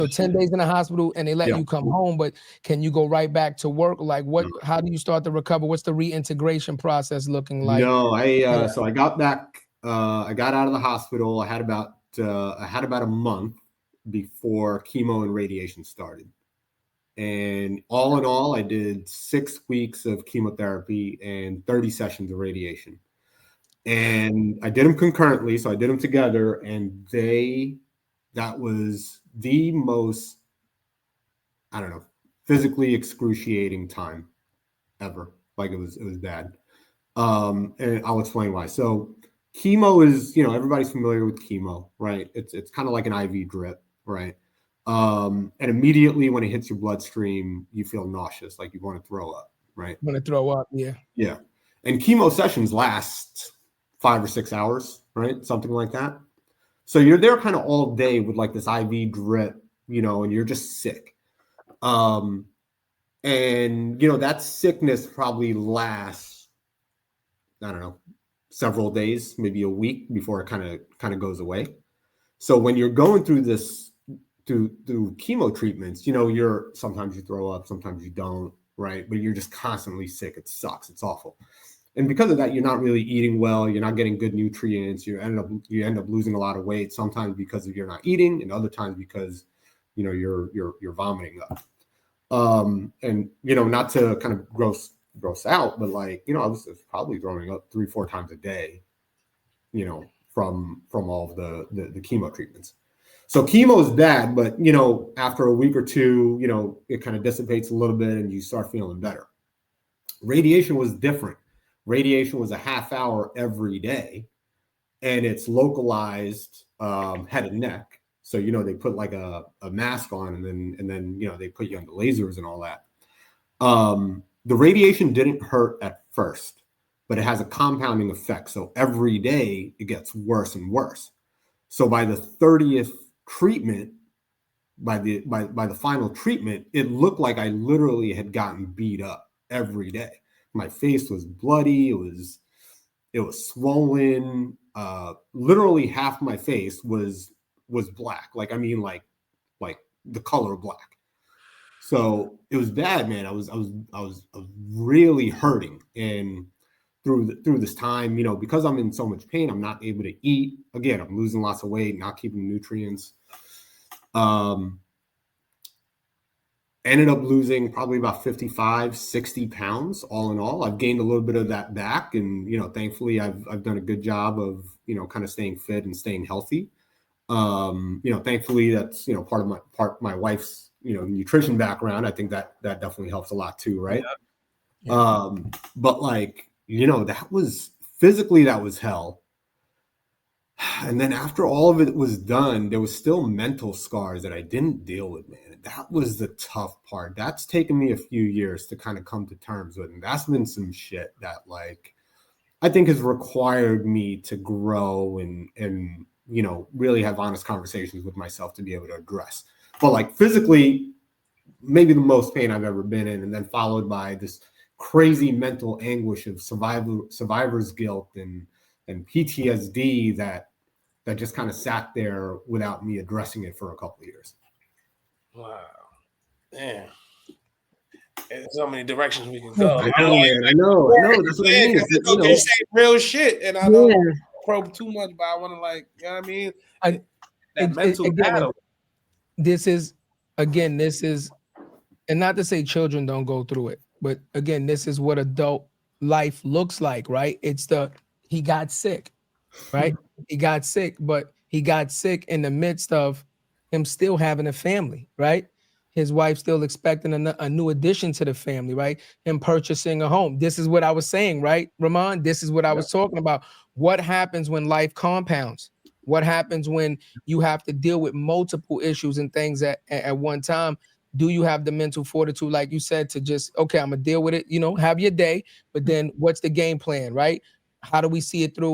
So 10 days in the hospital and they let you come home, but can you go right back to work? Like what, how do you start to recover? What's the reintegration process looking like? No, so I got back, I got out of the hospital. I had about a month before chemo and radiation started. And all in all, I did 6 weeks of chemotherapy and 30 sessions of radiation. And I did them concurrently. So I did them together, and that was the most, I don't know, physically excruciating time ever. Like it was bad. And I'll explain why. So chemo is, everybody's familiar with chemo, right? It's kind of like an IV drip, right? And immediately when it hits your bloodstream, you feel nauseous, like you want to throw up, right? Want to throw up, yeah. Yeah. And chemo sessions last 5 or 6 hours, right? Something like that. So you're there kind of all day with like this IV drip, and you're just sick. And that sickness probably lasts, I don't know, several days, maybe a week before it kind of goes away. So when you're going through this, through chemo treatments, sometimes you throw up, sometimes you don't, right? But you're just constantly sick. It sucks. It's awful. And because of that, you're not really eating well. You're not getting good nutrients. You end up losing a lot of weight. Sometimes because you're not eating, and other times because you're vomiting up. And not to kind of gross out, but like I was probably throwing up 3-4 times a day, from all of the chemo treatments. So chemo is bad, but after a week or two, it kind of dissipates a little bit and you start feeling better. Radiation was different. Radiation was a half hour every day, and it's localized head and neck. So they put like a mask on, and then they put you on the lasers and all that. The radiation didn't hurt at first, but it has a compounding effect. So every day it gets worse and worse. So by the 30th treatment, by the final treatment, it looked like I literally had gotten beat up every day. My face was bloody. It was swollen. Literally half my face was black. Like, I mean, like the color black. So it was bad, man. I was really hurting. And through this time, because I'm in so much pain, I'm not able to eat. Again, I'm losing lots of weight, not keeping nutrients. Ended up losing probably about 55, 60 pounds all in all. I've gained a little bit of that back. And, thankfully I've done a good job of, kind of staying fit and staying healthy. Thankfully that's, part of my wife's, nutrition background. I think that definitely helps a lot too. Right. Yeah. But like, that was physically, that was hell. And then after all of it was done, there was still mental scars that I didn't deal with, man. That was the tough part. That's taken me a few years to kind of come to terms with. And that's been some shit that like, I think has required me to grow and really have honest conversations with myself to be able to address. But like physically, maybe the most pain I've ever been in, and then followed by this crazy mental anguish of survivor's guilt and PTSD that just kind of sat there without me addressing it for a couple of years. Wow. Man. There's so many directions we can go. I know. That's what I mean. You say real shit, and I don't probe too much, but I want to what I mean? That mental battle. This is, and not to say children don't go through it, but again, this is what adult life looks like, right? He got sick, right? He got sick, but he got sick in the midst of him still having a family, right? His wife still expecting a new addition to the family, right? Him purchasing a home. This is what I was saying, right, Ramon? This is what I was talking about. What happens when life compounds? What happens when you have to deal with multiple issues and things at one time? Do you have the mental fortitude, like you said, to just, okay, I'm going to deal with it, have your day, but then what's the game plan, right? How do we see it through?